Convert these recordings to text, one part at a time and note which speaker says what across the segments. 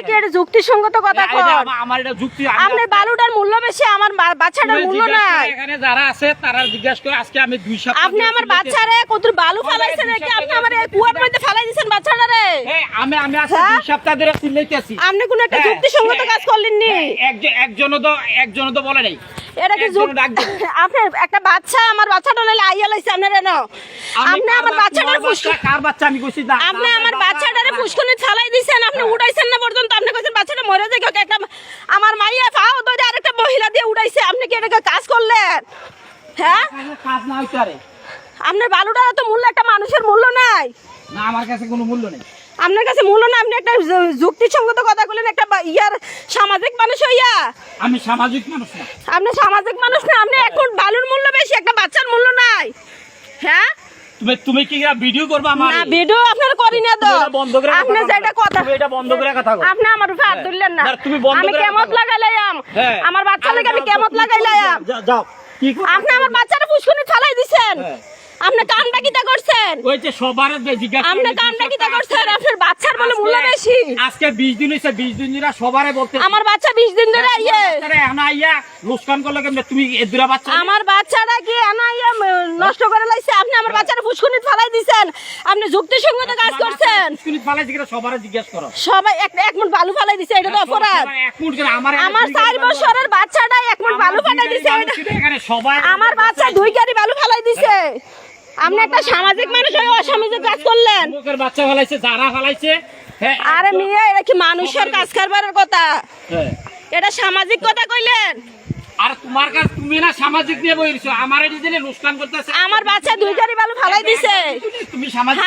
Speaker 1: কি এটা যুক্তিসঙ্গত কথা কর?
Speaker 2: আমার এটা যুক্তি।
Speaker 1: আপনি বালুটার মূল্য বেশি, আমার বাচ্চাটার মূল্য নাই।
Speaker 2: এখানে যারা আছে তারা জিজ্ঞাসা করে আজকে আমি 2 সপ্তাহ
Speaker 1: আপনি আমার বাচ্চারে কত বালু ফালাইছেন নাকি? আপনি আমার এই কুয়ার মধ্যে ফালাই দিয়েছেন বাচ্চাটারে।
Speaker 2: আমি আজকে 2 সপ্তাহ ধরে চিল্লাইতেছি।
Speaker 1: আপনি কোন একটা যুক্তিসঙ্গত কাজ করলেন নি?
Speaker 2: একজনও তো বলে নাই।
Speaker 1: এটা কি আপনার একটা বাচ্চা, আমার বাচ্চাটা নাইলে আইয়া লাইছে আপনারা না। আপনি আমার বাচ্চাটার
Speaker 2: কার বাচ্চা আমি কইছি না।
Speaker 1: আপনি আমার বাচ্চাটারে ফুসকুনি ফালাই দিয়েছেন, আপনি উড়াইছেন না পর্যন্ত। আপনি কইছেন বাচ্চাটা মরে যায়, একটা আমার মাইয়া পাও ধরে আরেকটা মহিলা দিয়ে উড়াইছে। আপনি কি এটা কাজ করলেন? হ্যাঁ,
Speaker 2: কাজ না হইতে পারে।
Speaker 1: আপনার বালুটার তো মূল্য, একটা মানুষের মূল্য নাই।
Speaker 2: না, আমার কাছে কোনো মূল্য নেই।
Speaker 1: আপনার কাছে মূল্য না, আপনি একটা যুক্তিসঙ্গত কথা বললেন। একটা ইয়ার সামাজিক মানুষ হইয়া।
Speaker 2: আমি সামাজিক মানুষ না।
Speaker 1: আপনি সামাজিক মানুষ না, আপনি এখন বালুর মূল্য বেশি, একটা বাচ্চার মূল্য নাই। হ্যাঁ,
Speaker 2: তুমি কি ভিডিও করবা? আমার
Speaker 1: না, ভিডিও আপনার করি না তো।
Speaker 2: বন্ধ করে
Speaker 1: আপনি যেটা কথা,
Speaker 2: তুমি এটা বন্ধ করে কথা কও।
Speaker 1: আপনি আমার উপর হাত দিলেন না।
Speaker 2: তুমি বন্ধ
Speaker 1: আমি
Speaker 2: করে
Speaker 1: কেমত লাগাইলাম, আমার বাচ্চা লাগে আমি কেমত লাগাইলাম।
Speaker 2: যাও। কি
Speaker 1: আপনি আমার বাচ্চাটা ফুসকুনি ফালাই দিবেন। আপনি কামটা কিটা করছেন?
Speaker 2: ওই যে সবার জিজ্ঞাসা
Speaker 1: আপনি কামটা কিটা করছেন? আপনার বাচ্চার বলে মূল্য বেশি।
Speaker 2: আজকে 20 দিন হইছে, 20 দিন ধরে সবারে বলতে
Speaker 1: আমার বাচ্চা 20 দিন ধরে আইয়ে
Speaker 2: এনা আইয়া লোকসান করলে কেমনে? তুমি এদুরা বাচ্চা,
Speaker 1: আমার বাচ্চাটা কি এনা আইয়া নষ্ট করে লাইছে? আপনি আমার বাচ্চাটা ফুসকুনি ফালাই দিবেন। আপনি যুক্তিসঙ্গত কাজ করছেন।
Speaker 2: ফুসকুনি ফালাই দিকে সবারে জিজ্ঞাসা করো।
Speaker 1: সবাই এক মুঠ বালু ফালাই দিছে, এটা তো অপরাধ।
Speaker 2: এক মুঠ করে আমার
Speaker 1: 4 বছরের বাচ্চাটা এক মুঠ বালু ফালাই দিছে।
Speaker 2: এখানে সবাই
Speaker 1: আমার বাচ্চা 2 গাড়ি বালু ফালাই দিছে। আপনি একটা সামাজিক মানুষ হয়ে অসামাজিক কাজ করলেন।
Speaker 2: লোকের বাচ্চা ফালাইছে, যারা ফালাইছে।
Speaker 1: আরে মিয়া, এটা কি মানুষের কাজ করবার কথা? এটা সামাজিক কথা কইলেন।
Speaker 2: আর তোমার কাছে তুমি না সামাজিক নিয়ে বইছো, আমারে দিলে লোকসান করতেছে।
Speaker 1: আমার বাচ্চা 2 গাড়ি বালু ফালাই দিছে।
Speaker 2: তুমি সামাজিক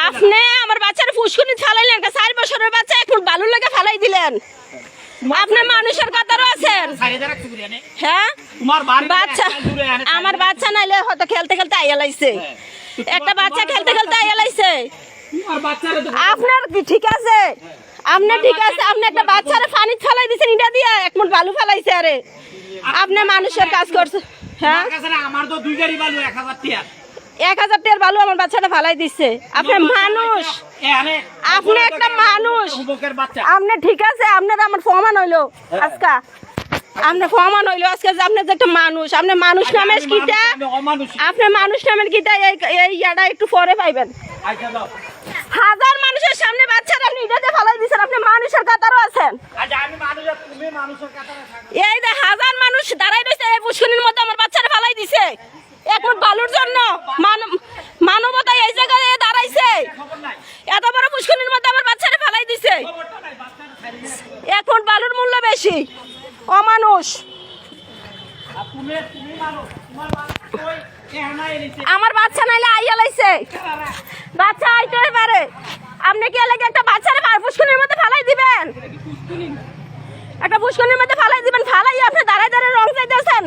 Speaker 1: আপনি আমার বাচ্চার ফুসকুনি ফালাইলেন, 4 বছরের বাচ্চা এক ফুট বালুর লাগা ফালাই দিলেন। আপনি মানুষের কাতারও আছেন। হ্যাঁ, বাচ্চা, আমার বাচ্চা নাইলে হয়তো খেলতে খেলতে আইয়া লাইছে। একটা বাচ্চা খেলতে খেলতে আইয়া লাইছে। আপনার কি ঠিক আছে? আপনার ঠিক আছে, আপনি একটা বাচ্চারে পানি ফালাই দিছেন, ইটা দিয়া এক মুঠ বালু ফালাইছে। আরে আপনি মানুষের কাজ করছে। হ্যাঁ,
Speaker 2: আমার তো 2 গাড়ি বালু 1000 টাকা।
Speaker 1: 1000 টাকার বালু আমার বাচ্চাটা ফালাই দিচ্ছে। আপনি মানুষ, আপনি একটা মানুষ। আপনি ঠিক আছে, আপনার আমার প্রমাণ হইলো আজকে। আপনি প্রমাণ হইলো আজকে যে আপনি যে একটা মানুষ। আপনি মানুষ নামের কিটা, আপনি মানুষ নামের কিটা এই ইয়াটা একটু পরে পাইবেন। হাজার মানুষের সামনে বাচ্চারা আপনি ইটাতে ফালাই দিচ্ছেন। আপনি মানুষের কাতারও আছেন। এই যে হাজার মানুষ দাঁড়াই রয়েছে এই পুষ্করিণীর মধ্যে, আমার বাচ্চারা ফালাই দিছে এক মুঠ বালুর জন্য। মানবতা এই জায়গায় দাঁড়াইছে। এত বড় পুষ্করিণীর মধ্যে আমার বাচ্চারা ফালাই দিছে। এক মুঠ বালুর মূল্য বেশি, অমানুষ। আমার বাচ্চা নাইলে আইয়া লাইছে, বাচ্চা আইতে পারে। আপনি কি এলাকা একটা বাচ্চারে পুষ্করিণীর মধ্যে ফালাই দিবেন? একটা পুষ্করিণীর মধ্যে ফালাই দিবেন? ফালাই আপনি দাঁড়ায় দাঁড়ায় রং চাইতেছেন।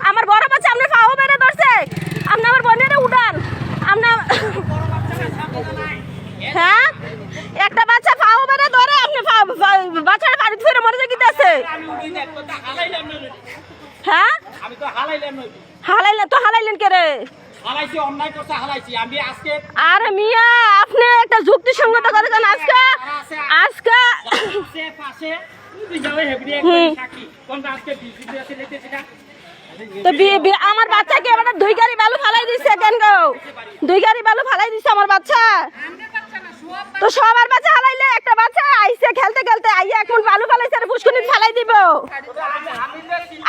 Speaker 1: আমার বড় বাচ্চা আপনার পাও বেড়ে ধরছে, আপনি আমার বোনেরে উঠান। আপনার হ্যাঁ, একটা বাচ্চা পাও বেড়ে ধরে, আপনি বাচ্চাটা বাড়িতে ফিরে মরে যেতেছে। হ্যাঁ, হালাইলেন তো, হালাইলেন কে রে? আরে মিয়া, আপনি একটা যুক্তিসঙ্গত করেছেন আজকে। আমার বাচ্চাকে এবার 2 গাড়ি বালু ফালাই দিচ্ছে কেন গো? 2 গাড়ি বালু ফালাই দিচ্ছে আমার বাচ্চা। তো সবার বাচ্চা হালাইলে একটা বাচ্চা আইসে খেলতে খেলতে আইয়া এক মুঠ বালু ফালাইছে, আর পুষ্করিণী ফালাই দিব।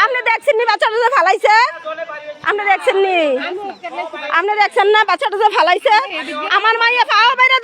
Speaker 1: আপনি দেখছেন নি বাচ্চাটা যে ফালাইছে? আপনি দেখছেন নি? আপনি দেখছেন না বাচ্চাটা যে ফালাইছে? আমার মাইয়া পাও বাইরে